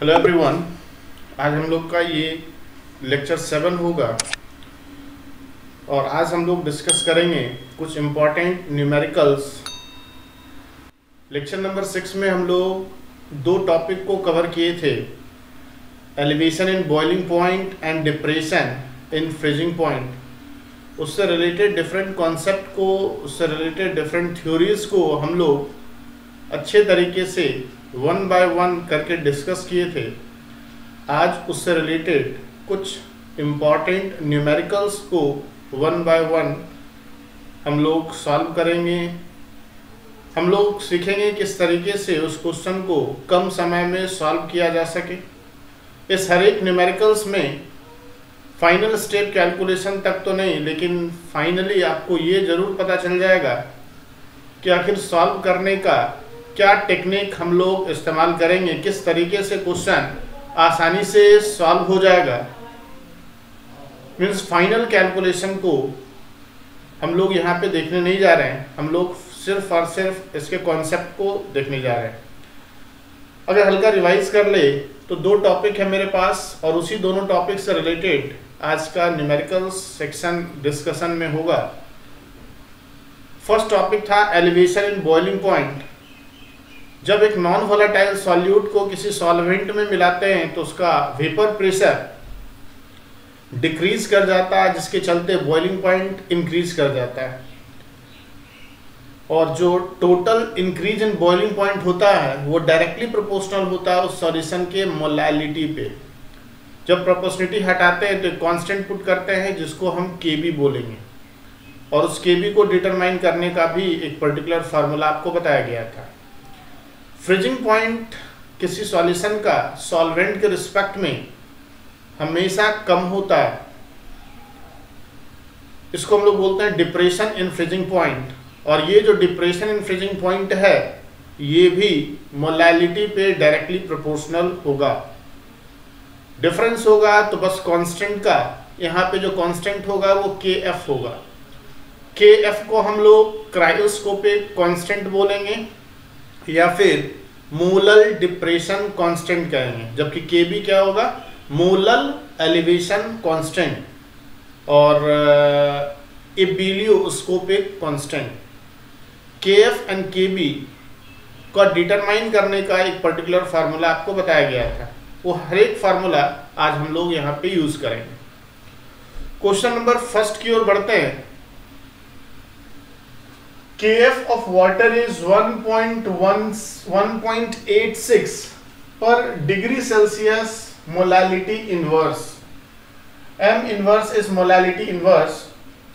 Hello everyone. आज हम लोग का ये लेक्चर 7 होगा और आज हम लोग डिस्कस करेंगे कुछ इम्पॉर्टेंट न्यूमेरिकल्स। लेक्चर नंबर 6 में हम लोग दो टॉपिक को कवर किए थे, elevation in boiling point and depression in freezing point. उससे रिलेटेड डिफरेंट कॉन्सेप्ट को, उससे रिलेटेड डिफरेंट थ्योरीज को हम लोग अच्छे तरीके से वन बाय वन करके डिस्कस किए थे। आज उससे रिलेटेड कुछ इम्पॉर्टेंट न्यूमेरिकल्स को वन बाय वन हम लोग सॉल्व करेंगे। हम लोग सीखेंगे किस तरीके से उस क्वेश्चन को कम समय में सॉल्व किया जा सके। इस हर एक न्यूमेरिकल्स में फाइनल स्टेप कैलकुलेशन तक तो नहीं, लेकिन फाइनली आपको ये ज़रूर पता चल जाएगा कि आखिर सॉल्व करने का क्या टेक्निक हम लोग इस्तेमाल करेंगे, किस तरीके से क्वेश्चन आसानी से सॉल्व हो जाएगा। मीन्स फाइनल कैलकुलेशन को हम लोग यहाँ पे देखने नहीं जा रहे हैं, हम लोग सिर्फ और सिर्फ इसके कॉन्सेप्ट को देखने जा रहे हैं। अगर हल्का रिवाइज कर ले तो दो टॉपिक है मेरे पास और उसी दोनों टॉपिक से रिलेटेड आज का न्यूमेरिकल सेक्शन डिस्कशन में होगा। फर्स्ट टॉपिक था एलिवेशन इन बॉइलिंग पॉइंट। जब एक नॉन वोलेटाइल सॉल्यूट को किसी सॉल्वेंट में मिलाते हैं तो उसका वेपर प्रेशर डिक्रीज कर जाता है, जिसके चलते बॉइलिंग पॉइंट इंक्रीज कर जाता है। और जो total increase in boiling point होता है वो डायरेक्टली प्रोपोर्शनल होता है उस सॉल्यूशन के मोलैलिटी पे। जब प्रोपोर्शनलिटी हटाते हैं तो एक कांस्टेंट पुट करते हैं जिसको हम केबी बोलेंगे, और उस केबी को डिटरमाइन करने का भी एक पर्टिकुलर फार्मूला आपको बताया गया था। फ्रीजिंग पॉइंट किसी सॉल्यूशन का सॉल्वेंट के रिस्पेक्ट में हमेशा कम होता है। इसको हम लोग बोलते हैं डिप्रेशन इन फ्रीजिंग पॉइंट, और ये जो डिप्रेशन इन फ्रीजिंग पॉइंट है ये भी मोलैलिटी पे डायरेक्टली प्रोपोर्शनल होगा। डिफरेंस होगा तो बस कांस्टेंट का, यहाँ पे जो कांस्टेंट होगा वो के एफ होगा। के एफ को हम लोग क्रायोस्कोपिक कांस्टेंट बोलेंगे या फिर मोलल डिप्रेशन कांस्टेंट कहेंगे, जबकि केबी क्या होगा, मोलल एलिवेशन कांस्टेंट और एबिलियोस्कोपिक कांस्टेंट। केएफ एंड केबी को डिटरमाइन करने का एक पर्टिकुलर फार्मूला आपको बताया गया था, वो हर एक फार्मूला आज हम लोग यहाँ पे यूज करेंगे। क्वेश्चन नंबर फर्स्ट की ओर बढ़ते हैं। Kf of water is 1.86 per degree Celsius molality inverse. M inverse is molality inverse.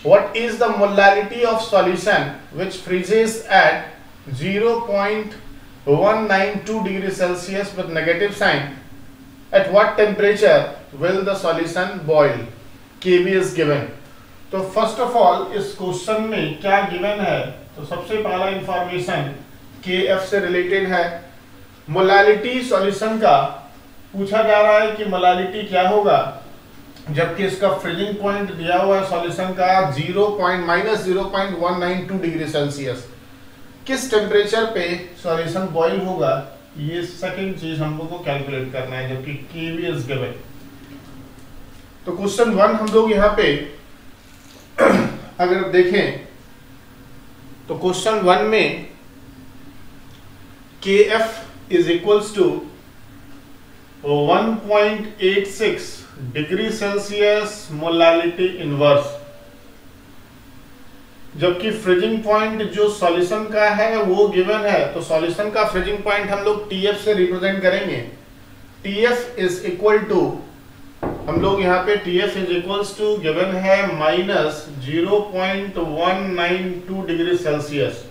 What is the molality of solution which freezes at 0.192 degree Celsius with negative sign? At what temperature will the solution boil? Kb is given. तो first of all इस question में क्या given है, तो सबसे पहला information KF से related है। मोलैलिटी सॉल्यूशन का पूछा जा रहा है कि मोलैलिटी क्या होगा, जबकि इसका फ्रीजिंग पॉइंट दिया हुआ है सॉल्यूशन का -0.192 डिग्री सेल्सियस। किस टेम्परेचर पे सॉल्यूशन बॉइल होगा, ये सेकंड चीज हम लोग को कैलकुलेट करना है, जबकि Kb इज गिवन। तो क्वेश्चन 1 हम लोग यहाँ पे अगर देखें तो क्वेश्चन 1 में KF is equals to 1.86 degree Celsius molality inverse, जबकि फ्रीजिंग पॉइंट जो सॉल्यूशन का है वो गिवन है। तो सॉल्यूशन का फ्रीजिंग पॉइंट हम लोग TF से रिप्रेजेंट करेंगे। TF इज इक्वल टू, हम लोग यहाँ पे TF is equals to given है -0.192 डिग्री सेल्सियस।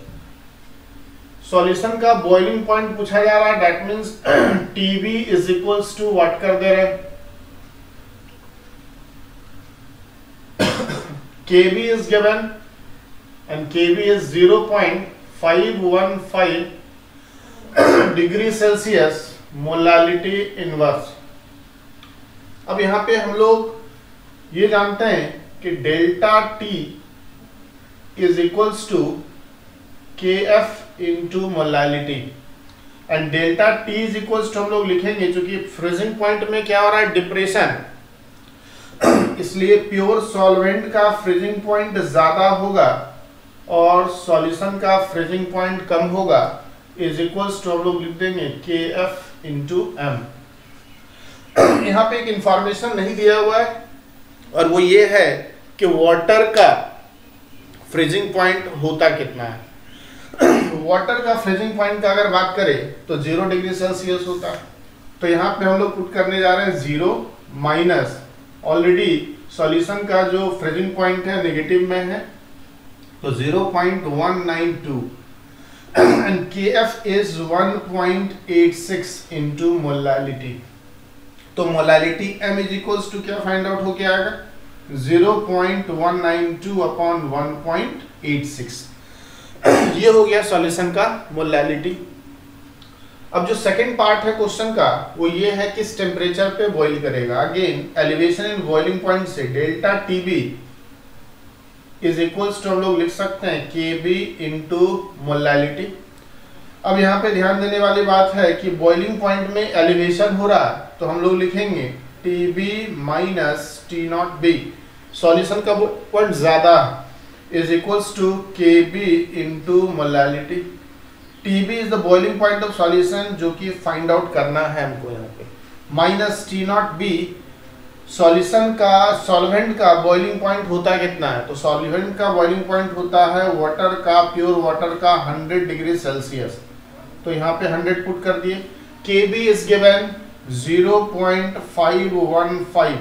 सॉल्यूशन का बॉइलिंग पॉइंट पूछा जा रहा है, that means TB is equals to what कर दे रहे हैं, KB is given and KB is 0.515 degree Celsius molality inverse. अब यहाँ पे हम लोग ये जानते हैं कि delta T is equals to KF into molality. And delta T is equals to हम लोग लिखेंगे, चूंकि फ्रीजिंग पॉइंट में क्या हो रहा है, डिप्रेशन, इसलिए प्योर सॉल्वेंट का फ्रीजिंग पॉइंट ज्यादा होगा और सॉल्यूशन का फ्रीजिंग पॉइंट कम होगा, इज इक्वल्स टू हम लोग लिख देंगे के एफ इंटू एम। यहाँ पे एक इंफॉर्मेशन नहीं दिया हुआ है और वो ये है कि वाटर का फ्रीजिंग पॉइंट होता कितना है। वाटर का फ्रीजिंग पॉइंट का अगर बात करें तो 0 डिग्री सेल्सियस होता है, तो यहाँ पे हम लोग पुट करने जा रहे हैं 0 माइनस, ऑलरेडी सॉल्यूशन का जो फ्रीजिंग पॉइंट है नेगेटिव में है, तो 0.192 and KF is 1.86 into molality. तो molality M is equals to क्या फाइंड आउट हो के आएगा, 0.192 अपॉन 1.86। ये हो गया सॉल्यूशन का मोलालिटी। अब जो सेकंड पार्ट है क्वेश्चन का वो ये है किस टेम्परेचर पे बॉईल करेगा। Again elevation in boiling point से delta TB is equals to हम लोग लिख सकते हैं केबी इंटू मोलालिटी। अब यहाँ पे ध्यान देने वाली बात है कि बॉइलिंग पॉइंट में एलिवेशन हो रहा है, तो हम लोग लिखेंगे TB minus T not be, solution का पॉइंट ज्यादा is equals to Kb into molality। Tb is the boiling point of solution जो कि find out करना है हमको यहाँ पे, minus T not be, solution का सॉल्वेंट का बॉइलिंग पॉइंट होता कितना है, तो सॉल्वेंट का बॉइलिंग पॉइंट होता है वाटर का, प्योर वाटर का 100 डिग्री सेल्सियस, तो यहाँ पे 100 पुट कर दिए। Kb is given 0.515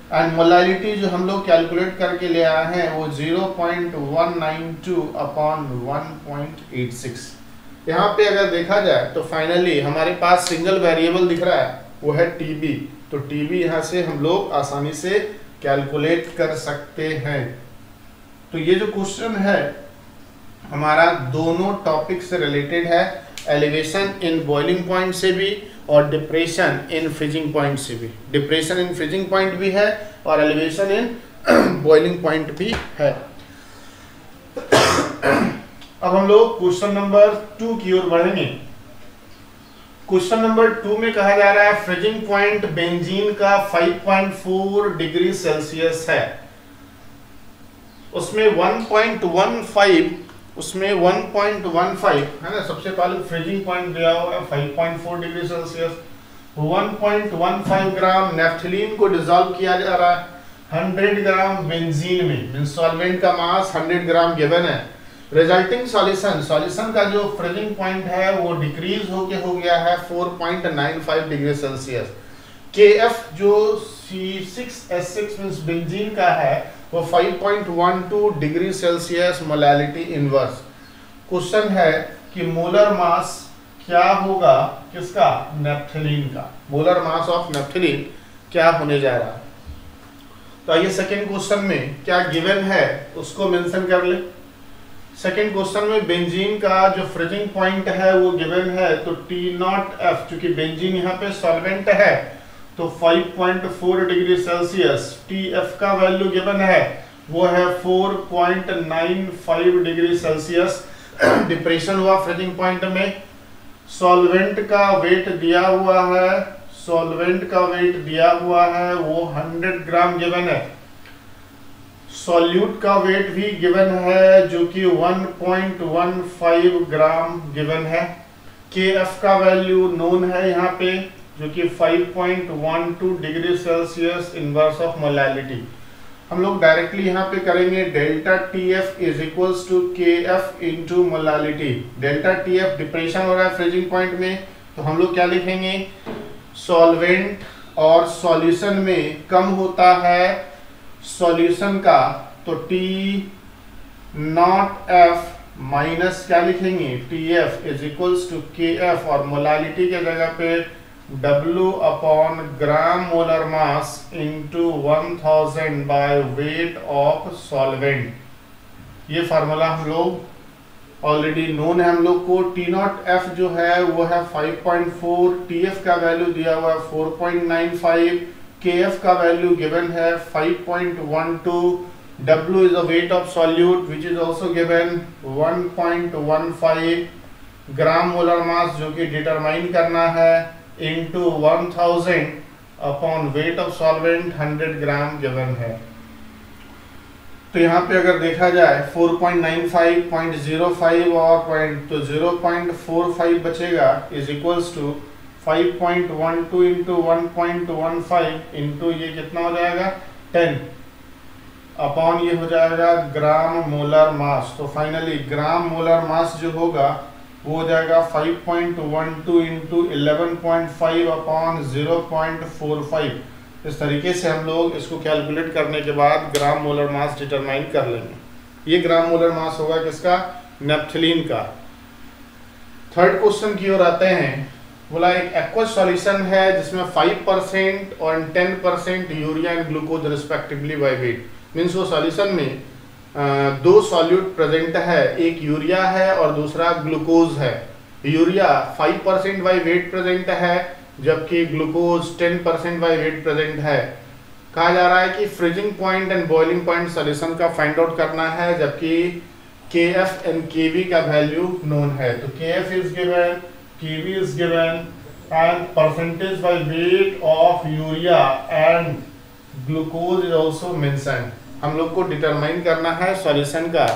and molality जो हम लोग कैलकुलेट करके ले आए हैं वो 0.192 अपॉन 1.86। यहाँ पे अगर देखा जाए तो फाइनली हमारे पास सिंगल वेरिएबल दिख रहा है, वो है टीबी, तो टीबी यहाँ से हम लोग आसानी से कैलकुलेट कर सकते हैं। तो ये जो क्वेश्चन है हमारा दोनों टॉपिक से रिलेटेड है, एलिवेशन इन बॉइलिंग पॉइंट से भी और डिप्रेशन इन फ्रीजिंग पॉइंट से भी। डिप्रेशन इन फ्रीजिंग पॉइंट भी है और एलिवेशन इन बॉइलिंग पॉइंट भी है। अब हम लोग क्वेश्चन नंबर 2 की ओर बढ़ेंगे। क्वेश्चन नंबर 2 में कहा जा रहा है फ्रीजिंग पॉइंट बेंजीन का 5.4 डिग्री सेल्सियस है, उसमें 1.15 है ना, सबसे पहले फ्रीजिंग पॉइंट दिया हुआ है 5.4 डिग्री सेल्सियस, 1.15 ग्राम नेफ्थलीन को डिसॉल्व किया जा रहा है 100 ग्राम बेंजीन में, सॉल्वेंट का मास 100 ग्राम गिवन है। रिजल्टिंग सॉल्यूशन का जो फ्रीजिंग पॉइंट है वो डिक्रीज होके हो गया है 4.95 डिग्री सेल्सियस। KF जो C6H6 मींस बेंजीन का है वो 5.12 degree Celsius molality inverse. Question है कि मोलर मास क्या होगा किसका, नेफ्थलीन का, मोलर मास ऑफ नेफ्थलीन क्या होने जा रहा है। तो आइए सेकंड क्वेश्चन में क्या गिवन है उसको मेंशन कर ले। सेकंड क्वेश्चन में बेंजीन का जो फ्रीजिंग पॉइंट है वो गिवन है, तो T0F, चूंकि बेंजीन यहाँ पे सॉल्वेंट है तो 5.4 डिग्री सेल्सियस, TF का वैल्यू गिवन है वो है 4.95 डिग्री सेल्सियस। डिप्रेशन हुआ फ्रीजिंग पॉइंट में, सॉल्वेंट का वेट दिया हुआ है, वो 100 ग्राम गिवन है, सॉल्यूट का वेट भी गिवन है जो कि 1.15 ग्राम गिवन है। KF का वैल्यू नोन है यहाँ पे जो कि 5.12 degree Celsius inverse of molality. हम लोग डायरेक्टली यहाँ पे करेंगे delta TF is equals to KF into molality. Delta TF depression हो रहा है फ्रीजिंग पॉइंट में, तो हम लोग क्या लिखेंगे, सॉल्वेंट और सॉल्यूशन में कम होता है सॉल्यूशन का, तो T0F माइनस क्या लिखेंगे, TF is equals to KF और मोलालिटी के जगह पे W upon gram molar mass into 1000 by weight of solvent. ये फार्मूला हम लोग ऑलरेडी नोन है हम लोग को। T0F जो है वो है 5.4, TF का वैल्यू दिया हुआ है 4.95, KF का वैल्यू गिवन है 5.12, W is the weight of solute which is also given 1.15 gram molar मास जो कि डिटरमाइन करना है into 1000 upon weight of solvent 100 gram given है। तो यहाँ पे अगर देखा जाए 4.95, 0.05 और तो 0.45 बचेगा is equals to 5.12 into 1.15 into ये कितना हो जाएगा 10 अपॉन ये हो जाएगा ग्राम मोलर मास। तो फाइनली ग्राम मोलर मास जो होगा वो हो जाएगा 5.12 इंटू 11.5 अपॉन 0.45। इस तरीके से हम लोग इसको कैलकुलेट करने के बाद ग्राम मोलर मास डिटरमाइन कर लेंगे। ये ग्राम मोलर मास होगा किसका, नेप्थलीन का। थर्ड क्वेश्चन की ओर आते हैं। बोला एक एक्वस सॉल्यूशन है जिसमें 5% और 10% urea and glucose respectively by weight. Means वो सॉल्यूशन में दो सॉल्यूट प्रेजेंट है, एक यूरिया है और दूसरा ग्लूकोज है। यूरिया 5% बाय वेट प्रेजेंट है जबकि ग्लूकोज 10% बाय वेट प्रेजेंट है। कहा जा रहा है कि freezing point and boiling point solution का फाइंड आउट करना है जबकि KF एंड KB का वैल्यू नोन है। तो KF is given, KB is given and percentage by weight of urea and glucose is also mentioned. हम लोग को डिटरमाइन करना है सॉल्यूशन का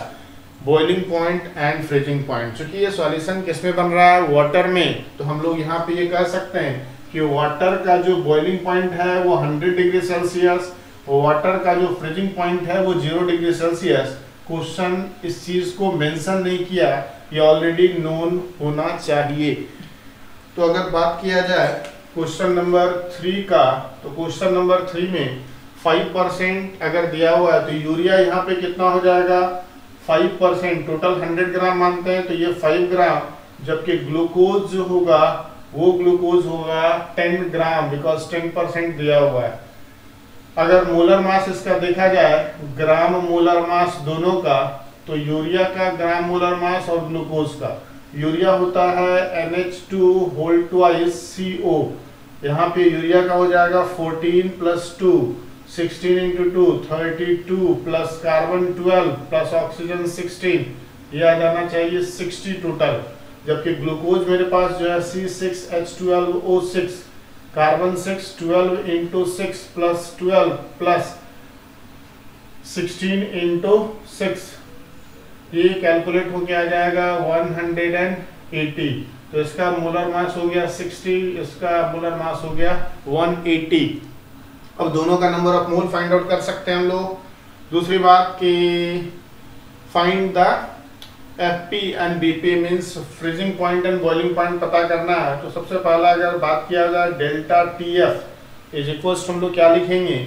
boiling point and freezing point. चूंकि ये सॉल्यूशन किस में बन रहा है, वाटर में, तो हम लोग यहाँ पे ये कह सकते हैं कि वाटर का जो बॉइलिंग पॉइंट है वो 100 डिग्री सेल्सियस, वाटर का जो फ्रीजिंग पॉइंट है वो 0 डिग्री सेल्सियस। क्वेश्चन इस चीज को मेंशन नहीं किया, ये ऑलरेडी नोन होना चाहिए। तो अगर बात किया जाए क्वेश्चन नंबर 3 का, तो क्वेश्चन नंबर 3 में 5% अगर दिया हुआ है तो यूरिया यहाँ पे कितना हो जाएगा 5%, टोटल 100 ग्राम मानते हैं तो ये 5 ग्राम, जबकि ग्लूकोज जो होगा वो ग्लूकोज होगा 10 ग्राम बिकॉज 10% दिया हुआ है। अगर मोलर मास इसका देखा जाए, ग्राम मोलर मास दोनों का, तो यूरिया का ग्राम मोलर मास और ग्लूकोज का, यूरिया होता है NH2 होल ट्वाइस CO। यहाँ पे यूरिया का हो जाएगा 14 + 2 16 × 2 32 प्लस कार्बन 12 प्लस ऑक्सीजन 16, ये आ जाना चाहिए 60 टोटल। जबकि ग्लूकोज मेरे पास जो है C6H12O6, कार्बन 6 12 × 6 प्लस 12 प्लस 16 × 6, ये कैलकुलेट होके आ जाएगा 180। तो इसका मोलर मास हो गया 60, इसका मोलर मास हो गया 180। अब दोनों का number of mole find out कर सकते हैं हम लोग। दूसरी बात कि find the FP and BP means freezing point and boiling point पता करना है। तो सबसे पहला अगर बात किया जाए डेल्टा TF इज इक्वल्स हम लोग क्या लिखेंगे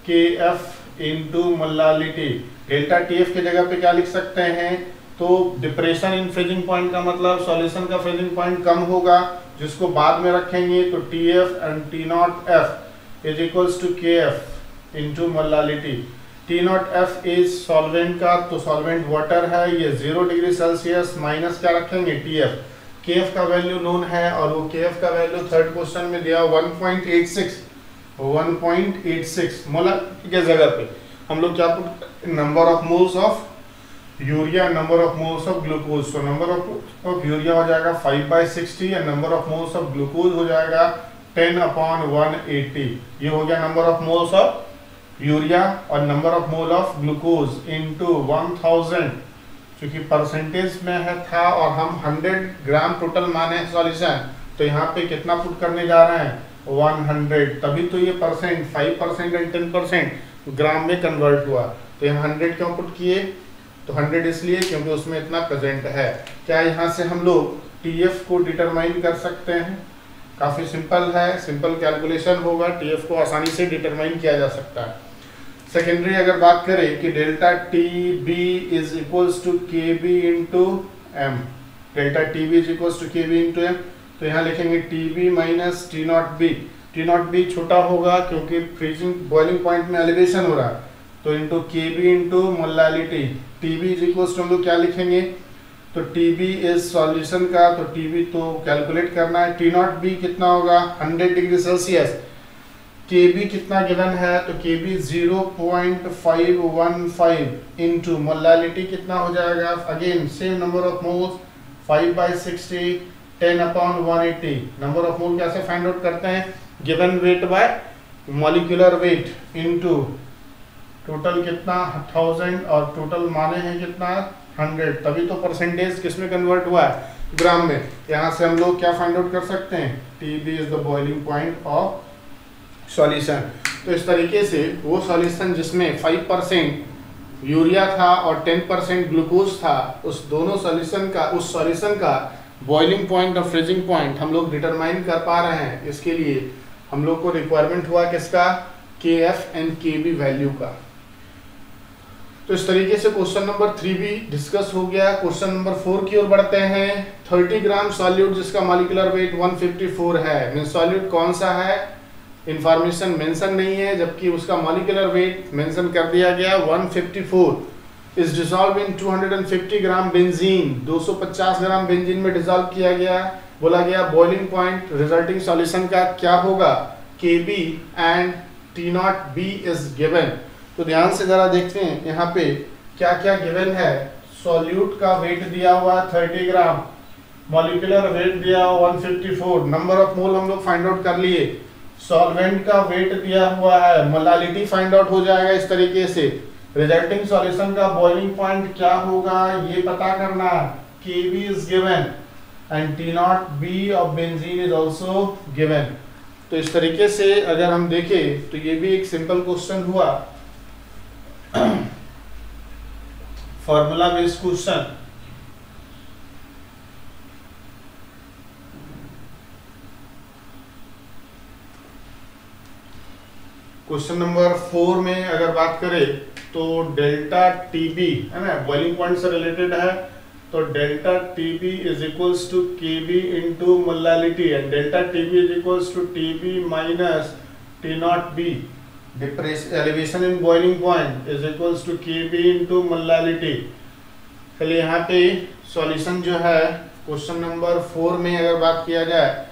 KF into molality. Delta TF की जगह पे क्या लिख सकते हैं, तो डिप्रेशन इन फ्रीजिंग पॉइंट का मतलब सॉल्यूशन का फ्रीजिंग पॉइंट कम होगा, जिसको बाद में रखेंगे। तो TF and T0F is equals to KF into molality। T0F is solvent का, तो सॉल्वेंट वाटर है, ये 0 डिग्री सेल्सियस, माइनस क्या रखेंगे TF। KF का वैल्यू नोन है और वो KF का वैल्यू थर्ड क्वेश्चन में दिया 1.86 मोलर के जगह पे हम लोग क्या put, number of moles of urea, number of moles of glucose. तो नंबर ऑफ यूरिया हो जाएगा 5/60 और number of moles of glucose हो जाएगा 10/180। ये हो गया number of moles of urea और number of mole of glucose into 1000, क्योंकि परसेंटेज में है था और हम 100 ग्राम टोटल माने सॉल्यूशन, तो यहाँ पे कितना पुट करने जा रहे हैं 100, तभी तो ये परसेंट 5% एंड 10% ग्राम में कन्वर्ट हुआ। तो यहाँ 100 क्यों पुट किए, तो 100 इसलिए क्योंकि उसमें इतना प्रेजेंट है। क्या यहाँ से हम लोग TF को डिटरमाइन कर सकते हैं, काफ़ी सिंपल है, सिंपल कैलकुलेशन होगा, TF को आसानी से डिटरमाइन किया जा सकता है। सेकेंडरी अगर बात करें कि delta TB is equals to KB into M, delta TB is equals to KB into M, तो यहाँ लिखेंगे TB माइनस T0B। T0B छोटा होगा क्योंकि फ्रीजिंग बॉइलिंग पॉइंट में एलिवेशन हो रहा है, तो into KB into molality. TB is equals to हम लोग क्या लिखेंगे, तो TB इज सॉल्यूशन का, तो TB तो कैलकुलेट करना है। T0B कितना होगा 100 डिग्री सेल्सियस। KB कितना गिवन है, तो KB 0.515 इंटू मोलालिटी कितना हो जाएगा, again same number of moles 5/60 10/180। Number of मोल कैसे फाइंड आउट करते हैं? Given weight by molecular weight into total कितना 1000 और टोटल माने हैं कितना 100, तभी तो परसेंटेज किस में कन्वर्ट हुआ है? ग्राम में। यहाँ से हम लोग क्या फाइंड आउट कर सकते हैं? TB is the boiling point of solution. तो इस तरीके से वो सॉल्यूशन जिसमें 5% यूरिया था और 10% ग्लूकोज था, उस दोनों सॉल्यूशन का उस सॉल्यूशन का बॉइलिंग पॉइंट और फ्रीजिंग पॉइंट हम लोग डिटरमाइन कर पा रहे हैं। इसके लिए हम लोग को रिक्वायरमेंट हुआ किसका? KF एंड KB वैल्यू का। तो इस तरीके से क्वेश्चन नंबर 3 भी डिस्कस हो गया। क्वेश्चन नंबर 4 की ओर बढ़ते हैं। 30 ग्राम सॉल्यूट जिसका मॉलिक्यूलर वेट 154 है, मीन सॉल्यूट कौन सा है इंफॉर्मेशन मेंशन नहीं है, जबकि उसका मॉलिक्यूलर वेट मेंशन कर दिया गया 154 is dissolve in 250 gram benzene. 250 gram benzene में डिसॉल्व किया गया। बोला गया बॉइलिंग पॉइंट रिजल्टिंग सॉल्यूशन का क्या होगा? KB and T0B is given. तो ध्यान से जरा देखते हैं यहाँ पे क्या क्या गिवन है। सॉल्यूट का वेट दिया हुआ 30 ग्राम, मॉलिक्यूलर वेट दिया हुआ 154, नंबर ऑफ मोल हम लोग फाइंड आउट कर लिए। सॉल्वेंट का वेट दिया हुआ है, मोलालिटी फाइंड आउट हो जाएगा इस तरीके से। रिजल्टिंग सॉल्यूशन का बॉइलिंग पॉइंट क्या होगा ये पता करना। KB is given and T0B of benzene is also given. तो इस तरीके से अगर हम देखें तो ये भी एक सिंपल क्वेश्चन हुआ, formula based question. Question number 4 में अगर बात करें तो डेल्टा TB है ना, बॉइलिंग पॉइंट से रिलेटेड है। तो delta TB is equals to KB into molality and delta TB is equals to TB minus T0B। Elevation in boiling point is equals to KB into molality. चलिए यहाँ पे solution जो है question number 4 में अगर बात किया जाए,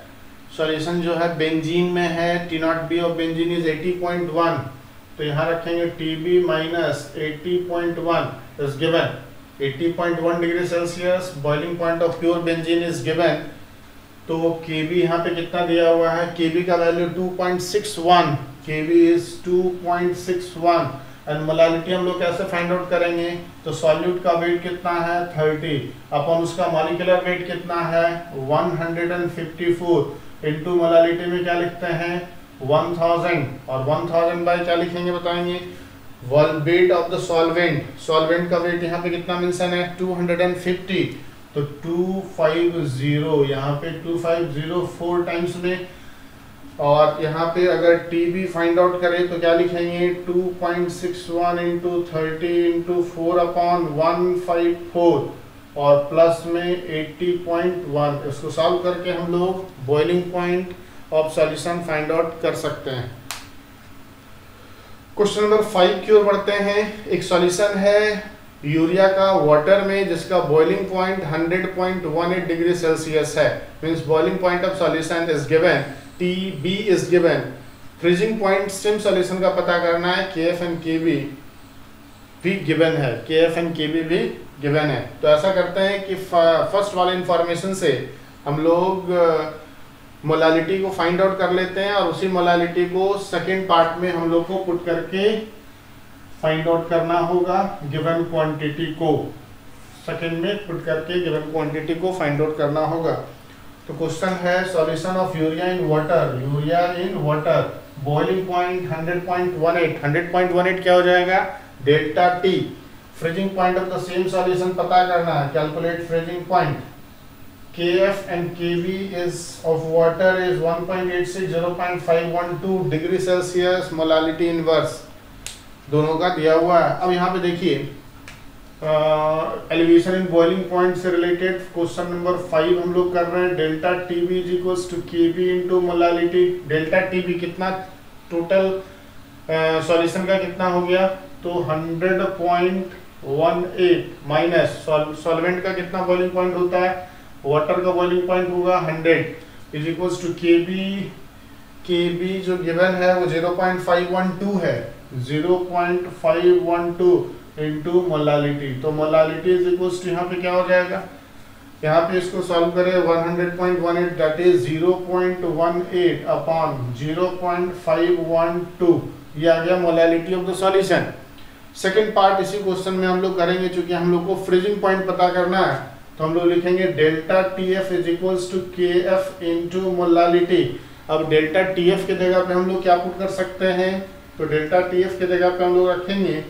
सॉल्यूशन जो है बेंजीन में है। T0B ऑफ बेंजीन इज 80.1, तो यहाँ रखेंगे TB minus 80.1 is given. 80.1 degree Celsius boiling point of pure benzene is given. तो KB यहाँ पे कितना दिया हुआ है? KB का value 2.61, KB is 2.61 and molality हम लोग कैसे फाइंड आउट करेंगे? तो सॉल्यूट का वेट कितना है 30 अपन उसका मॉलिक्यूलर वेट कितना है 154 इंटू मोलालिटी में क्या लिखते हैं 1000 और 1000 बाय क्या लिखेंगे बताएंगे? Weight of the solvent. Solvent का वेट यहाँ पे कितना मेंशन है 250, तो 250 यहाँ पे 250 4 टाइम्स में। और यहाँ पे अगर TB फाइंड आउट करें तो क्या लिखेंगे 2.61 इंटू 30 इंटू 4/154 और प्लस में 80.1। इसको सॉल्व करके हम लोग boiling point of solution find out कर सकते हैं। क्वेश्चन नंबर 5 की ओर बढ़ते हैं। एक सॉल्यूशन है यूरिया का वाटर में जिसका बॉइलिंग पॉइंट 100.18 डिग्री सेल्सियस है, means boiling point of solution is given, TB is given. Freezing point same solution का पता करना है, KF एंड KB भी गिवन है, KF एंड KB भी गिवन है। तो ऐसा करते हैं कि फर्स्ट वाले इंफॉर्मेशन से हम लोग मोलालिटी को फाइंड आउट कर लेते हैं और उसी मोलालिटी को सेकेंड पार्ट में हम लोग को पुट करके फाइंड आउट करना होगा। गिवन क्वांटिटी को सेकेंड में पुट करके गिवन क्वांटिटी को फाइंड आउट करना होगा। तो क्वेश्चन है solution of urea in water. Urea in water boiling point 100.18। 100.18 क्या हो जाएगा delta T। Freezing point of the same solution पता करना है, calculate freezing point. KF and KB is of water is 1.86 0.512 degree Celsius, molality inverse दोनों का दिया हुआ है। अब यहाँ पे देखिए एलिवेशन इन बॉइलिंग पॉइंट से रिलेटेड क्वेश्चन नंबर 5 हम लोग कर रहे हैं। Delta TB is equals to KB into molality. Delta TB कितना टोटल सॉल्यूशन का कितना हो गया तो 100.18 माइनस सॉल्वेंट का कितना बॉइलिंग पॉइंट होता है वाटर का बॉइलिंग पॉइंट होगा 100 इज इक्वल्स टू KB जो गिवन है वो 0.512 है, 0.512 इंटू मोलालिटी। तो मोलालिटी इज इक्वल्स टू यहाँ पे क्या हो जाएगा यहाँ पे इसको सॉल्व करें 100.18 दैट इज 0.18 अपॉन 0.512, ये आ गया molality of the solution. Second part इसी क्वेश्चन में हम लोग करेंगे, चूंकि हम लोग को फ्रीजिंग पॉइंट पता करना है तो हम लोग लिखेंगे delta T F is equals to K F into molality. अब डेल्टा टी एफ की जगह पे हम लोग क्या पुट कर सकते हैं, तो डेल्टा टी एफ की जगह पे हम लोग रखेंगे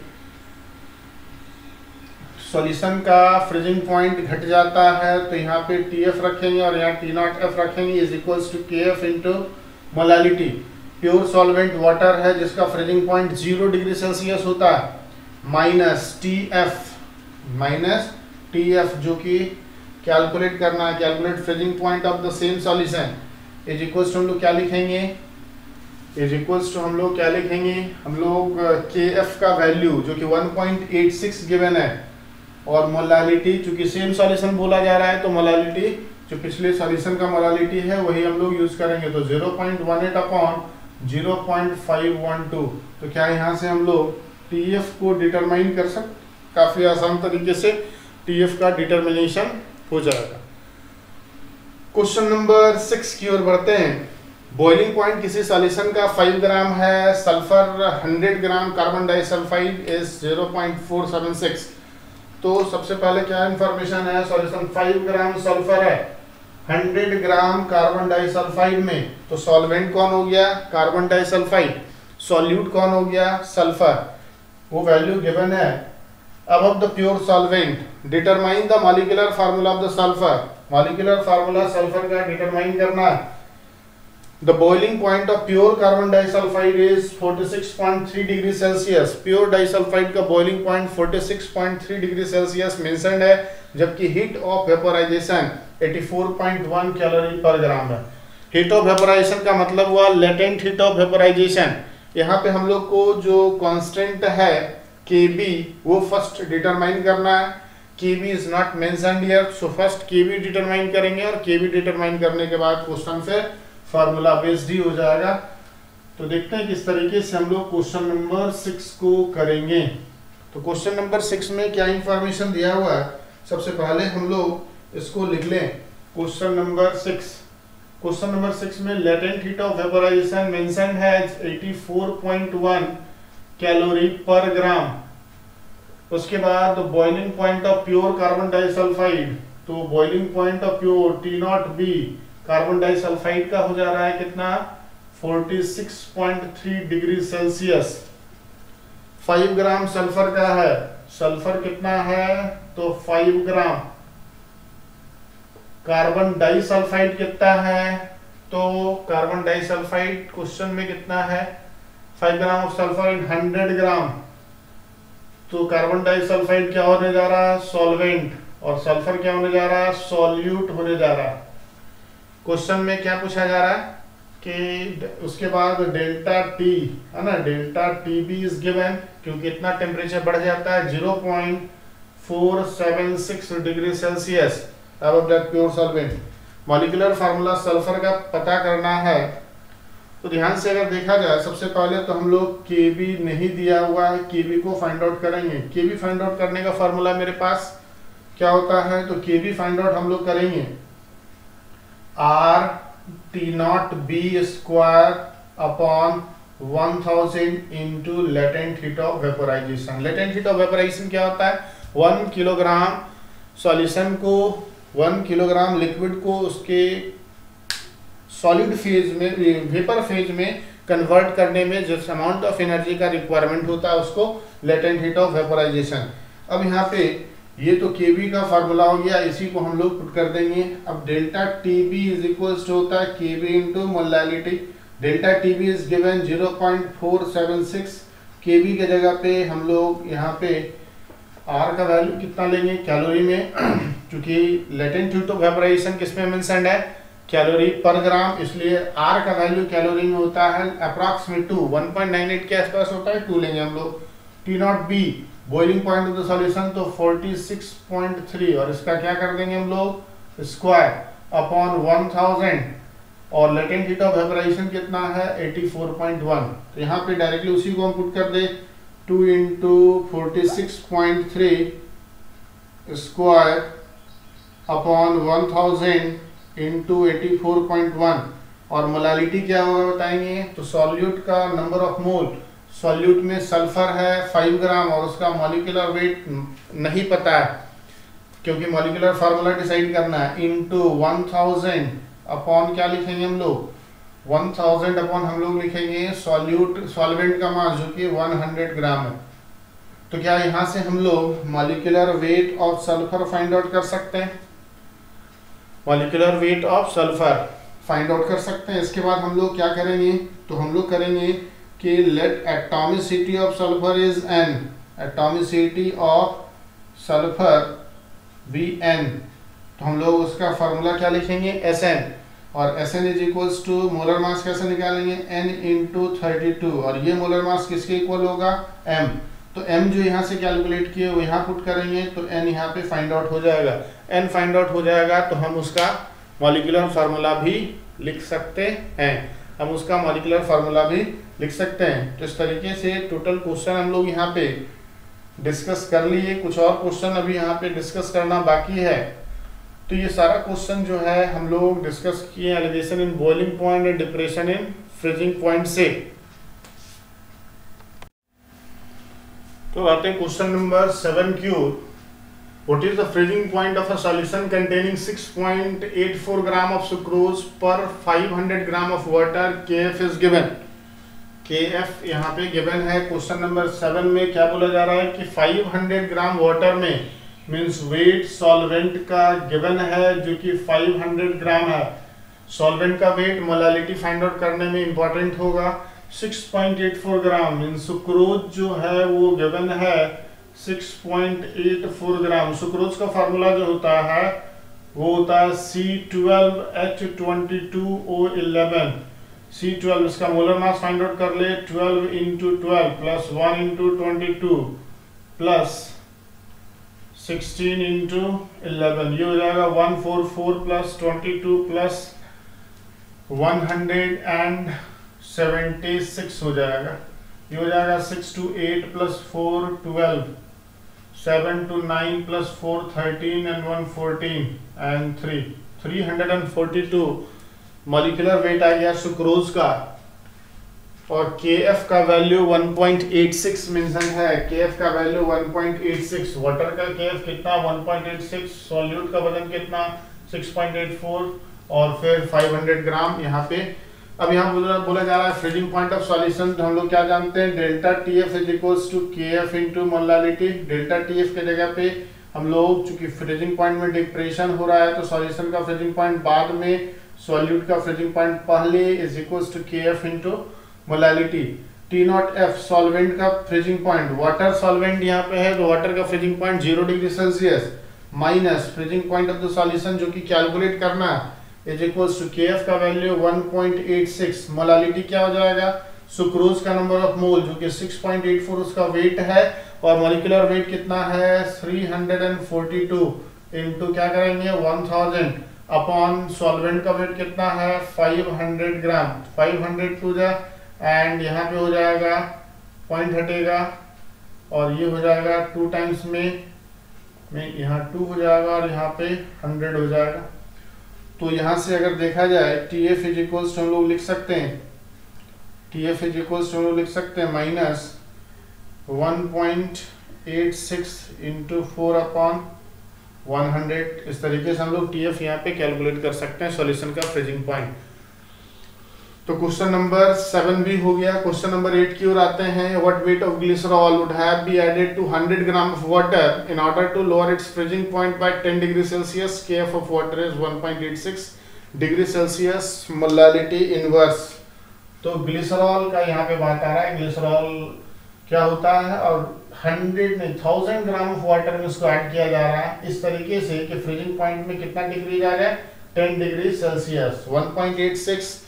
सॉल्यूशन का फ्रीजिंग पॉइंट घट जाता है तो यहाँ पे टी एफ रखेंगे और यहाँ टी नॉट एफ रखेंगे is equals to K F into molality. Pure solvent water है जिसका फ्रीजिंग पॉइंट 0 डिग्री सेल्सियस होता है, माइनस टी एफ जो कि कैलकुलेट करना है, calculate freezing point of the same solution is equals to हम लोग क्या लिखेंगे, इज इक्वल्स टू हम लोग क्या लिखेंगे, हम लोग के एफ का वैल्यू जो कि 1.86 गिवन है और मोलैलिटी चूंकि सेम सॉल्यूशन बोला जा रहा है तो मोलैलिटी जो पिछले सॉल्यूशन का मोलैलिटी है वही हम लोग यूज करेंगे, तो 0.18 अपॉन 0.512। तो क्या यहाँ से हम लोग टीएफ को डिटरमाइन कर सकते, काफी आसान तरीके से टीएफ का डिटरमिनेशन हो जाएगा। क्वेश्चन नंबर 6 की ओर बढ़ते हैं। बॉइलिंग पॉइंट किसी सॉल्यूशन का 5 ग्राम है, sulphur 100 gram, carbon disulphide is 0.476। तो सबसे पहले क्या इंफॉर्मेशन है, सॉल्यूशन 5 ग्राम सल्फर है, 100 ग्राम कार्बन डाइसल्फाइड में, तो सॉल्वेंट कौन हो गया, कार्बन डाइसल्फाइड, सॉल्यूट कौन हो गया, सल्फर, वो वैल्यू गिवन है। अब the pure solvent determine the molecular formula of the sulphur, molecular formula sulphur का डिटरमाइन करना है। The boiling point of pure carbon disulfide is 46.3 degree Celsius. Pure disulphide का boiling point 46.3 degree Celsius mentioned है, जबकि heat of vaporisation 84.1 calorie पर ग्राम है। Heat of vaporisation का मतलब हुआ लेटेंट हीट ऑफ वेपोराइजेशन। यहाँ पे हम लोग को जो कांस्टेंट है Kb वो फर्स्ट डिटरमाइन करना है। Kb is not mentioned here, so first Kb determine करेंगे और Kb डिटरमाइन करने के बाद क्वेश्चन से फार्मूला बेस्ड ही हो जाएगा। तो देखते हैं किस तरीके से हम लोग क्वेश्चन नंबर 6 को करेंगे। तो क्वेश्चन नंबर 6 में क्या इंफॉर्मेशन दिया हुआ है, सबसे पहले हम लोग इसको लिख लें। क्वेश्चन नंबर 6 में latent heat of vaporisation mentioned है 84.1 कैलोरी पर ग्राम। उसके बाद boiling point of pure carbon disulphide, तो boiling point of pure T0B carbon disulphide का हो जा रहा है कितना, 46.3 डिग्री सेल्सियस। 5 ग्राम सल्फर का है, सल्फर कितना है, तो 5 ग्राम। कार्बन डाइसल्फाइड कितना है, तो कार्बन डाइसल्फाइड क्वेश्चन में कितना है, 5 ग्राम ऑफ सल्फर इन 100 ग्राम। तो कार्बन डाइसल्फाइड क्या होने जा रहा है, सॉल्वेंट, और सल्फर क्या होने जा रहा है, सॉल्यूट होने जा रहा है। क्वेश्चन में क्या पूछा जा रहा है कि उसके बाद डेल्टा टी है ना, delta T B is given, क्योंकि इतना टेम्परेचर बढ़ जाता है 0.476 डिग्री सेल्सियस अब that pure solvent. Molecular formula sulphur का पता करना है, तो ध्यान से अगर देखा जाए सबसे पहले तो हम लोग Kb नहीं दिया हुआ है, Kb को फाइंड आउट करेंगे। Kb फाइंड आउट करने का फार्मूला मेरे पास क्या होता है, तो Kb फाइंड आउट हम लोग करेंगे R T0B square upon 1000 into latent heat of vaporisation. Latent heat of vaporisation क्या होता है, 1 किलोग्राम सॉल्यूशन को, 1 किलोग्राम लिक्विड को उसके सॉलिड फेज में, वेपर फेज में कन्वर्ट करने में जिस अमाउंट ऑफ एनर्जी का रिक्वायरमेंट होता है उसको लेटेंट हीट ऑफ वेपोराइजेशन। अब यहाँ पे ये तो Kb का फार्मूला हो गया, इसी को हम लोग पुट कर देंगे। अब delta Tb is equals to होता है Kb into molality. Delta Tb is given 0.476। Kb के जगह पे हम लोग यहाँ पे R का वैल्यू कितना लेंगे, कैलोरी में, क्योंकि लेटेंट हीट ऑफ वेपोराइजेशन किसमें मेंशन्ड है, कैलोरी पर ग्राम, इसलिए R का वैल्यू कैलोरी में होता है अप्रॉक्सीमेट 2, 1.98 के आसपास होता है, 2 लेंगे हम लोग। T0B boiling point of the solution तो 46.3, और इसका क्या कर देंगे हम लोग, स्क्वायर अपॉन 1000, और लेटेंट हीट ऑफ वेपोराइजेशन कितना है 84.1। तो यहाँ पे डायरेक्टली उसी को हम पुट कर दे, 2 इंटू 46.3 स्क्वायर अपॉन 1000 इंटू 84.1 और मोलालिटी क्या होगा बताएंगे। तो सॉल्यूट का नंबर ऑफ मोल, सॉल्यूट में सल्फर है 5 ग्राम और उसका मॉलिक्यूलर वेट नहीं पता है क्योंकि मॉलिक्यूलर फार्मूला डिसाइड करना है, इंटू 1000 अपॉन क्या लिखेंगे हम लोग 1000 अपॉन हम लोग लिखेंगे सॉल्वेंट का मास जो कि 100 ग्राम है। तो क्या यहाँ से हम लोग molecular weight of sulphur find out कर सकते हैं, molecular weight of sulphur find out कर सकते हैं। इसके बाद हम लोग क्या करेंगे, तो हम लोग करेंगे कि let atomicity of sulphur is n, atomicity of sulphur Vn, तो हम लोग उसका फार्मूला क्या लिखेंगे Sn, और Sn is equals to molar mass कैसे निकालेंगे n इंटू 32 और ये मोलर मास किसके इक्वल होगा m। तो m जो यहाँ से कैलकुलेट किए वो यहाँ पुट करेंगे तो n यहाँ पे फाइंड आउट हो जाएगा। n फाइंड आउट हो जाएगा तो हम उसका मॉलिक्यूलर फार्मूला भी लिख सकते हैं, हम उसका मॉलिक्यूलर फार्मूला भी लिख सकते हैं। तो इस तरीके से टोटल क्वेश्चन हम लोग यहाँ पे डिस्कस कर लिए, कुछ और क्वेश्चन अभी यहाँ पे डिस्कस करना बाकी है। तो ये सारा क्वेश्चन जो है हम लोग डिस्कस किए elevation in boiling point and depression in freezing point से। तो आते हैं question number 7Q। What is the freezing point of a solution containing 6.84 gram of sucrose per 500 gram of water? Kf is given। Kf यहाँ पे given है। Question number 7 में क्या बोला जा रहा है कि 500 ग्राम वाटर में मीन्स वेट सॉल्वेंट का गिवन है जो कि 500 ग्राम है। सॉल्वेंट का वेट मोलालिटी फाइंड आउट करने में इंपॉर्टेंट होगा। 6.84 ग्राम मीन्स सुक्रोज जो है वो गिवन है 6.84 ग्राम। सुक्रोज का फार्मूला जो होता है वो होता है C12H22O11। C12 इसका मोलर मास फाइंड आउट कर ले 12 into 12 plus 1 into 22 plus 16 into 11, ये हो जाएगा 144 प्लस 22 प्लस 176 हो जाएगा। ये हो जाएगा 6 to 8 plus 4 12, 7 to 9 plus 4 13 and 1 14 and 3 342 molecular weight आ गया सुक्रोज का। और KF का वैल्यू 1.86 मेंशन है। KF का वैल्यू 1.86, वाटर का KF कितना 1.86, सॉल्यूट का वजन कितना 6.84 और फिर 500 ग्राम यहाँ पे। अब यहाँ बोला जा रहा है फ्रीजिंग पॉइंट ऑफ सॉल्यूशन, तो हम लोग क्या जानते हैं delta TF is equals to KF into molality. Delta TF के जगह पे हम लोग चूंकि फ्रीजिंग पॉइंट में डिप्रेशन हो रहा है तो सॉल्यूशन का फ्रीजिंग पॉइंट बाद में, सॉल्यूट का फ्रीजिंग पॉइंट पहले is equals to KF into molality. T0F solvent का फ्रीजिंग पॉइंट, वाटर सॉल्वेंट यहाँ पे है तो वाटर का freezing point 0 degree Celsius minus freezing point of the solution जो कि कैलकुलेट करना इज इक्वल्स टू KF का वैल्यू 1.86, मोलालिटी क्या हो जाएगा सुक्रोज का नंबर ऑफ मोल जो कि 6.84 उसका वेट है और मॉलिक्यूलर वेट कितना है 342 इंटू क्या करेंगे 1000 अपॉन सॉल्वेंट का वेट कितना है 500 ग्राम। 500 टू जा एंड यहाँ पे हो जाएगा पॉइंट हटेगा और ये हो जाएगा 2 टाइम्स में यहाँ 2 हो जाएगा और यहाँ पे 100 हो जाएगा। तो यहाँ से अगर देखा जाए TF इज इक्वल्स हम लोग लिख सकते हैं, TF इज इक्वल्स हम लोग लिख सकते हैं माइनस 1.86 इंटू 4 अपॉन 100। इस तरीके से हम लोग TF यहाँ पे कैलकुलेट कर सकते हैं सॉल्यूशन का फ्रीजिंग पॉइंट। तो क्वेश्चन नंबर 7 भी हो गया। क्वेश्चन नंबर 8 की ओर आते हैं। What weight of glycerol would have be added to 100 gram of water in order to lower its freezing point by 10 degree Celsius. KF of water is 1.86 degree Celsius, molality inverse. तो glycerol का यहाँ पे बात आ रहा है, glycerol क्या होता है और 1000 ग्राम ऑफ वाटर में उसको ऐड किया जा रहा है इस तरीके से कि फ्रीजिंग पॉइंट में कितना डिग्री जा रहा है 10 degree Celsius. 1.86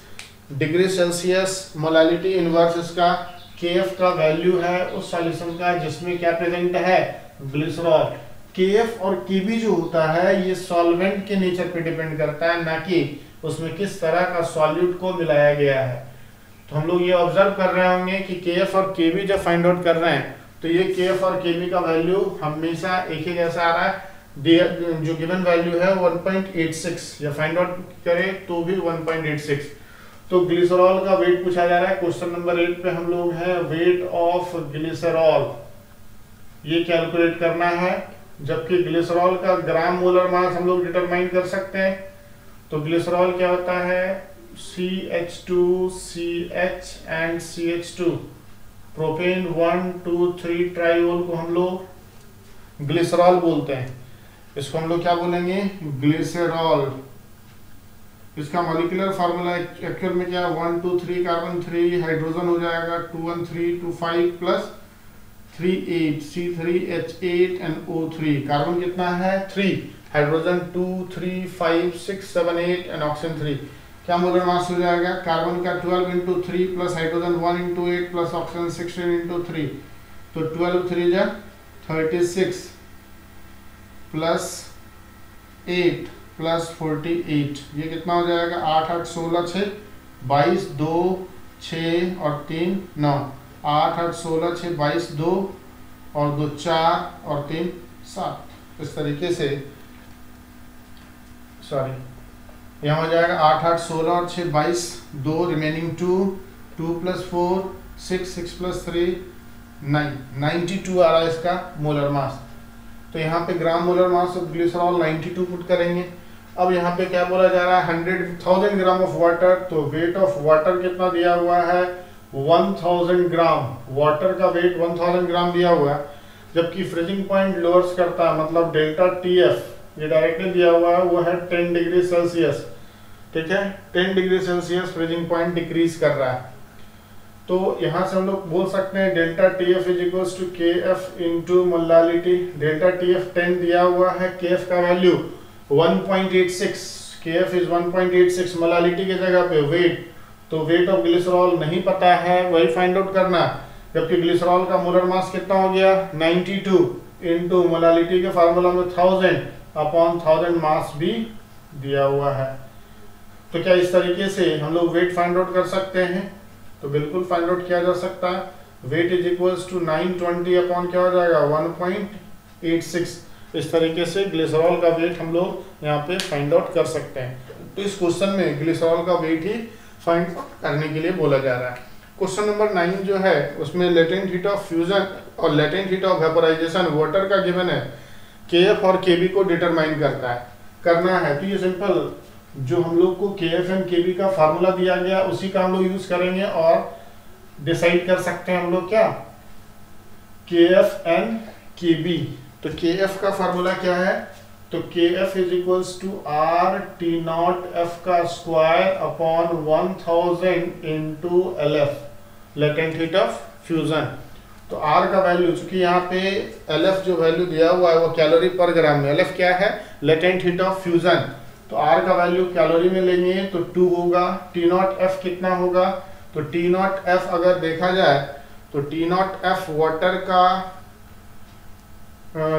degree Celsius molality inverse इसका KF का वैल्यू है उस सॉल्यूशन का जिसमें क्या प्रेजेंट है ग्लिसरॉल। KF और KB जो होता है ये सॉल्वेंट के नेचर पे डिपेंड करता है, ना कि उसमें किस तरह का सॉल्यूट को मिलाया गया है। तो हम लोग ये ऑब्जर्व कर रहे होंगे कि KF और KB जब फाइंड आउट कर रहे हैं तो ये KF और KB का वैल्यू हमेशा एक ही जैसा आ रहा है जो गिवन वैल्यू है 1.86 या फाइंड आउट करें तो भी 1.86। तो ग्लिसरॉल का वेट पूछा जा रहा है। क्वेश्चन नंबर 8 पे हम लोग हैं, वेट ऑफ ग्लिसरॉल ये कैलकुलेट करना है, जबकि ग्लिसरॉल का ग्राम मोलर मास हम लोग डिटरमाइन कर सकते हैं। तो ग्लिसरॉल क्या होता है, CH2CH and CH2, propane 1 2 3 triol को हम लोग ग्लिसरॉल बोलते हैं। इसको हम लोग क्या बोलेंगे, ग्लिसरॉल। इसका मॉलिक्यूलर फार्मूला एक्चुअल में क्या है, 1 2 3 कार्बन 3 हाइड्रोजन हो जाएगा 2 1 3 2 5 plus 3 8 C3H8 and O3। Carbon कितना है 3, हाइड्रोजन 2 3 5 6 7 8 एंड ऑक्सीजन 3। क्या मोलर मास हो जाएगा, कार्बन का 12 into 3 plus hydrogen 1 into 8 plus oxygen 16 into 3, तो 12 3 जा 36 प्लस 8 प्लस 48, ये कितना हो जाएगा 8 8 16 6 22 2 6 और 3 9, 8 8 16 6 22 2 और 2 4 और 3 7। इस तरीके से सॉरी यहाँ हो जाएगा 8 8 16 और 6 22 2 रिमेनिंग 2 2 प्लस 4 6 6 प्लस 3 9 92 आ रहा है इसका मोलर मास। तो यहाँ पे ग्राम molar mass of glycerol 92 put करेंगे। अब यहाँ पे क्या बोला जा रहा है, 100,000 ग्राम ऑफ वाटर। तो वेट ऑफ वाटर कितना दिया हुआ है, 1000 ग्राम। वाटर का वेट 1000 ग्राम दिया हुआ है, जबकि फ्रीजिंग पॉइंट लोअर्स करता है, मतलब डेल्टा TF ये डायरेक्टली दिया हुआ है, वो है 10 डिग्री सेल्सियस। ठीक है, 10 degree Celsius freezing point decrease कर रहा है। तो यहाँ से हम लोग बोल सकते हैं delta TF is equals to KF into molality. Delta TF 10 दिया हुआ है, KF का वैल्यू 1.86, KF इज 1.86, मोलालिटी की जगह पे वेट। तो वेट ऑफ ग्लिसरॉल नहीं पता है, वही फाइंड आउट करना। जबकि ग्लिसरॉल का मोलर मास कितना हो गया 92 इंटू मोलालिटी के फार्मूला में 1000 अपॉन 1000 मास भी दिया हुआ है। तो क्या इस तरीके से हम लोग वेट फाइंड आउट कर सकते हैं, तो बिल्कुल फाइंड आउट किया जा सकता है। Weight is equals to 920 upon क्या हो जाएगा 1.86। इस तरीके से ग्लिसरॉल का वेट हम लोग यहाँ पे फाइंड आउट कर सकते हैं। तो इस क्वेश्चन में ग्लिसरॉल का वेट ही फाइंड करने के लिए बोला जा रहा है। क्वेश्चन नंबर 9 जो है उसमें लेटेंट हीट ऑफ फ्यूजन और latent heat of vaporisation water का गिवन है, KF और KB को डिटरमाइन करना है। तो ये सिंपल जो हम लोग को KF एंड KB का फार्मूला दिया गया उसी का हम लोग यूज करेंगे और डिसाइड कर सकते हैं हम लोग क्या KF एंड KB। तो KF का फार्मूला क्या है, तो KF is equals to RT0F का square upon 1000 into LF, latent heat of fusion. तो R का वैल्यू, चूंकि यहाँ पे LF जो वैल्यू दिया हुआ है वो कैलोरी पर ग्राम में, LF क्या है लेटेंट हीट ऑफ फ्यूजन। तो R का वैल्यू कैलोरी में लेंगे तो 2 होगा। T0F कितना होगा, तो T0F अगर देखा जाए तो T0F वाटर का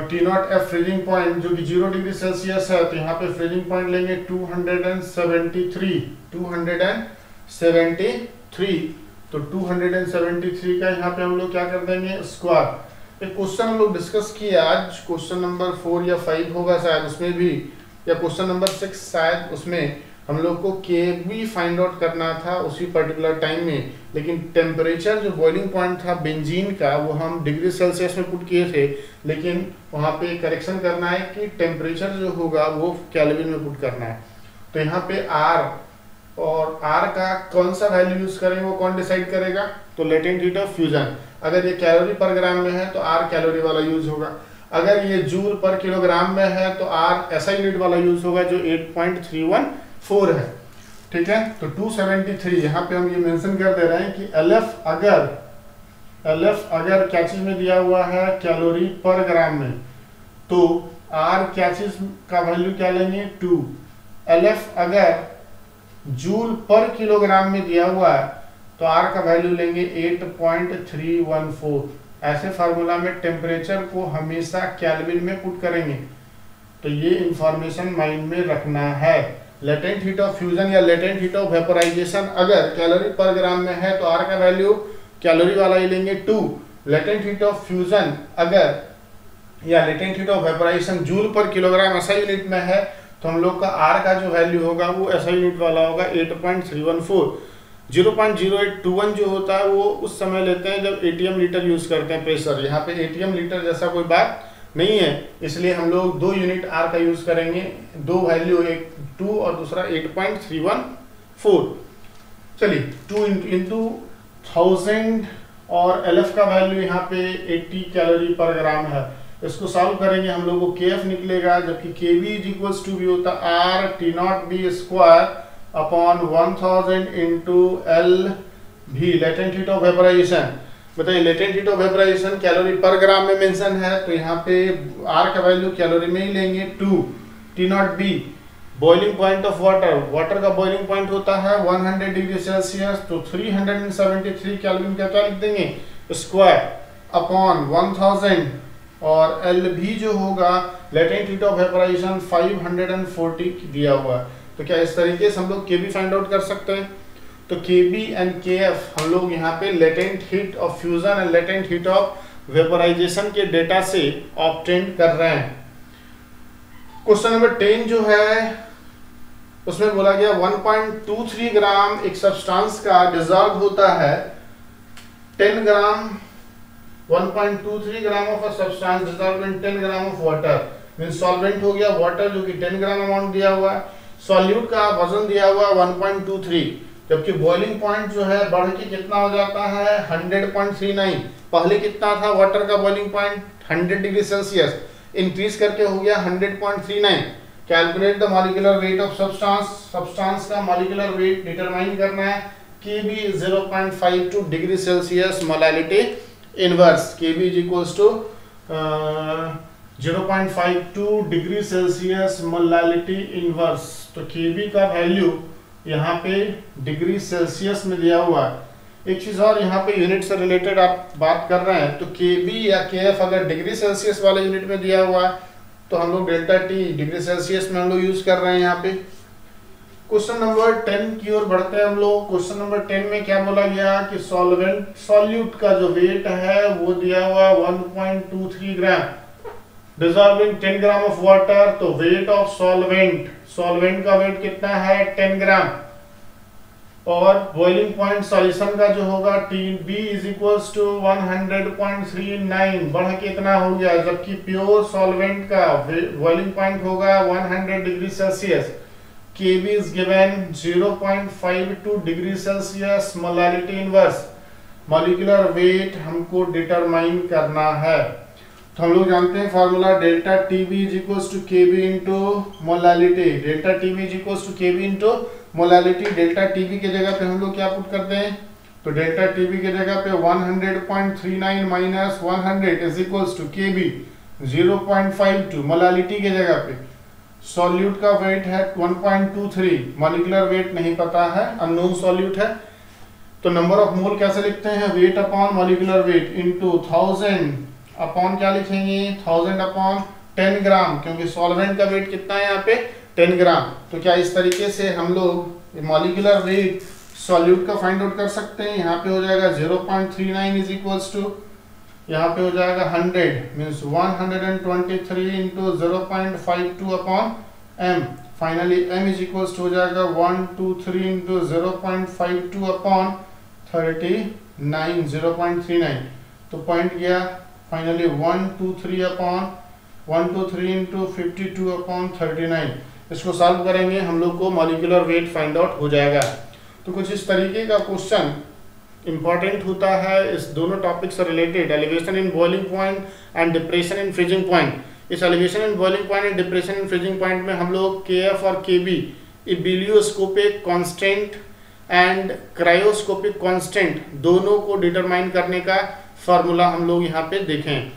T0F फ्रीजिंग पॉइंट जो कि 0 डिग्री सेल्सियस है, तो यहाँ पे फ्रीजिंग पॉइंट लेंगे 273। तो 273 का यहाँ पे हम लोग क्या कर देंगे स्क्वायर। एक क्वेश्चन हम लोग डिस्कस किए आज, क्वेश्चन नंबर 4 या 5 होगा शायद उसमें भी, या क्वेश्चन नंबर 6 शायद, उसमें हम लोग को KB फाइंड आउट करना था उसी पर्टिकुलर टाइम में, लेकिन टेम्परेचर जो बॉइलिंग पॉइंट था बेंजीन का वो हम डिग्री सेल्सियस में पुट किए थे, लेकिन वहाँ पे करेक्शन करना है कि टेम्परेचर जो होगा वो केल्विन में पुट करना है। तो यहाँ पे R और R का कौन सा वैल्यू यूज करेंगे वो कौन डिसाइड करेगा, तो लेटेंट हीट ऑफ फ्यूजन। अगर ये कैलोरी पर ग्राम में है तो R कैलोरी वाला यूज होगा, अगर ये जूल पर किलोग्राम में है तो R SI यूनिट वाला यूज होगा जो 8.314 है। ठीक है, तो 273 यहाँ पे हम ये मेंशन कर दे रहे हैं कि LF अगर क्या चीज में दिया हुआ है कैलोरी पर ग्राम में, तो R क्या चीज का वैल्यू क्या लेंगे 2। LF अगर जूल पर किलोग्राम में दिया हुआ है तो R का वैल्यू लेंगे 8.314। ऐसे फार्मूला में टेम्परेचर को हमेशा केल्विन में पुट करेंगे। तो ये इंफॉर्मेशन माइंड में रखना है। लेटेंट हीट ऑफ फ्यूजन या लेटेंट हीट ऑफ वेपोराइजेशन अगर कैलोरी पर ग्राम में है तो R का वैल्यू कैलोरी वाला ही लेंगे 2। लेटेंट हीट ऑफ फ्यूजन अगर या latent heat of vaporisation joule पर किलोग्राम ऐसा यूनिट में है, तो हम लोग का आर का जो वैल्यू होगा वो ऐसा यूनिट वाला होगा 8.314। 0.0821 जो होता है वो उस समय लेते हैं जब एटीएम लीटर यूज करते हैं प्रेशर। यहाँ पे एटीएम लीटर जैसा कोई बात नहीं है, इसलिए हम लोग 2 यूनिट आर का यूज करेंगे, 2 वैल्यू, एक 2 और दूसरा 8.314। चलिए 2 इंटू 1000 और एलएफ का वैल्यू यहाँ पे 80 कैलोरी पर ग्राम है। इसको सॉल्व करेंगे हम लोग को केएफ निकलेगा, जबकि केवी इज इक्वल्स टू भी होता R T not be square upon 1000 into L भी लेटेंट हीट ऑफ वेपोराइजेशन। बताइए latent heat of vaporisation calorie पर ग्राम में मेंशन है, तो यहाँ पे आर का वैल्यू कैलोरी में ही लेंगे 2। T not be boiling point of water, water का बॉइलिंग पॉइंट होता है 100 डिग्री सेल्सियस, तो 373 केल्विन का क्या लिख देंगे स्क्वायर अपॉन 1000 और एल भी जो होगा लेटेंट हीट ऑफ वेपोराइजेशन 540 दिया हुआ है। तो क्या इस तरीके से हम लोग केबी फाइंड आउट कर सकते हैं? तो केबी एंड केएफ हम लोग यहाँ पे latent heat of fusion and latent heat of vaporisation के डेटा से ऑब्टेन कर रहे हैं। क्वेश्चन नंबर 10 जो है उसमें बोला गया 1.23 ग्राम एक सब्सटेंस का डिसॉल्व होता है 10 ग्राम 1.23 gram of a substance dissolve in 10 gram of water. Means solvent हो गया वाटर जो कि 10 ग्राम अमाउंट दिया हुआ है, सॉल्यूट का वजन दिया हुआ 1.23, जबकि बॉइलिंग पॉइंट जो है बढ़ के कितना हो जाता है 100.39। पहले कितना था वाटर का boiling point 100 degree Celsius, increase करके हो गया 100.39। Calculate the molecular weight of substance, substance का मॉलिक्यूलर वेट डिटरमाइन करना है। Kb 0.52 degree Celsius molality inverse, Kb is equals to 0.52 degree Celsius molality inverse. तो Kb का वैल्यू यहाँ पे डिग्री सेल्सियस में दिया हुआ है। एक चीज और यहाँ पे यूनिट से रिलेटेड आप बात कर रहे हैं, तो Kb या Kf अगर डिग्री सेल्सियस वाले यूनिट में दिया हुआ है तो हम लोग डेल्टा टी डिग्री सेल्सियस में हम लोग यूज कर रहे हैं यहाँ पे। क्वेश्चन नंबर 10 की ओर बढ़ते हैं हम लोग। क्वेश्चन नंबर 10 में क्या बोला गया कि सॉल्वेंट सॉल्यूट का जो वेट है वो दिया हुआ 1.23 ग्राम डिसॉल्विंग 10 ग्राम ऑफ वाटर। तो वेट ऑफ सॉल्वेंट, सॉल्वेंट का वेट कितना है 10 ग्राम, और बॉइलिंग पॉइंट सॉल्यूशन का जो होगा TB इज इक्वल्स टू 100.39, बढ़ के इतना हो गया, जबकि प्योर सॉल्वेंट का बॉइलिंग पॉइंट होगा 100 degree Celsius. Kb is given 0.52 degree Celsius molality inverse. Molecular weight हमको डिटरमाइन करना है, तो हम लोग जानते हैं formula delta TB is equals to Kb into molality. Delta TB is equals to Kb into molality. Delta TB के जगह पे हम लोग क्या पुट करते हैं, तो डेल्टा TB के जगह पे 100.39 minus 100 is equals to Kb 0.52 molality के जगह पे। सॉल्यूट का वेट है 1.23, मॉलिक्यूलर वेट नहीं पता है, अननोन सॉल्यूट है, तो नंबर ऑफ मोल कैसे लिखते हैं, weight upon molecular weight into 1000 upon क्या लिखेंगे 1000 अपॉन 10 ग्राम, क्योंकि सॉल्वेंट का वेट कितना है यहाँ पे 10 ग्राम। तो क्या इस तरीके से हम लोग मॉलिक्यूलर वेट सॉल्यूट का फाइंड आउट कर सकते हैं। यहाँ पे हो जाएगा 0.39 इज इक्वल्स टू, यहाँ पे हो जाएगा 100 means 123 into 0.52 upon m। Finally m is equals to हो जाएगा 123 इंटू 0.52 अपॉन 39 0.39। तो पॉइंट गया फाइनली 123 अपॉन 123 इंटू 52 अपॉन 39। इसको सॉल्व करेंगे हम लोग को मॉलिक्यूलर वेट फाइंड आउट हो जाएगा। तो कुछ इस तरीके का क्वेश्चन इंपॉर्टेंट होता है इस दोनों टॉपिक से related, elevation in boiling point and depression in freezing point. इस elevation in boiling point and depression in freezing point में हम लोग KF और KB ebullioscopic constant and cryoscopic constant दोनों को डिटरमाइन करने का फार्मूला हम लोग यहाँ पे देखें।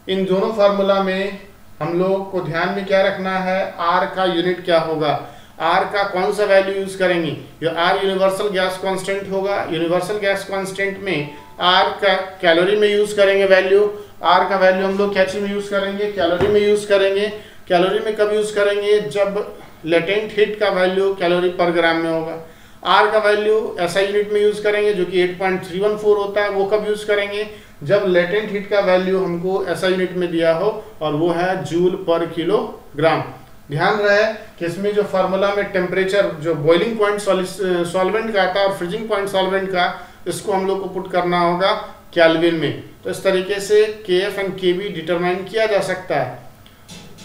इन दोनों फार्मूला में हम लोग को ध्यान में क्या रखना है, R का यूनिट क्या होगा, R का कौन सा वैल्यू यूज करेंगे। जो R यूनिवर्सल गैस कांस्टेंट होगा, यूनिवर्सल गैस कांस्टेंट में R का कैलोरी में यूज करेंगे वैल्यू। R का वैल्यू हम लोग क्या चीज में यूज करेंगे, कैलोरी में यूज करेंगे। कैलोरी में कब यूज करेंगे, जब लेटेंट हीट का वैल्यू कैलोरी पर ग्राम में होगा। आर का वैल्यू एसआई यूनिट में यूज़ करेंगे जो कि 8.314 होता है। वो कब यूज़ करेंगे? जब लेटेंट हीट का वैल्यू हमको एसआई यूनिट में दिया हो और वो है जूल पर किलोग्राम। ध्यान रहे कि इसमें जो फार्मूला में टेम्परेचर जो बॉइलिंग पॉइंट सॉल्वेंट का आता है और फ्रीजिंग पॉइंट सॉल्वेंट का, इसको हम लोग को पुट करना होगा केल्विन में। तो इस तरीके से KF एंड KB डिटरमाइन किया जा सकता है।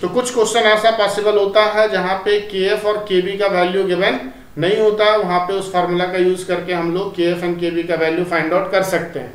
तो कुछ क्वेश्चन ऐसा पॉसिबल होता है जहां पे KF और KB का वैल्यू गिवन नहीं होता है, वहां पे उस फार्मूला का यूज करके हम लोग KF एंड KB का वैल्यू फाइंड आउट कर सकते हैं।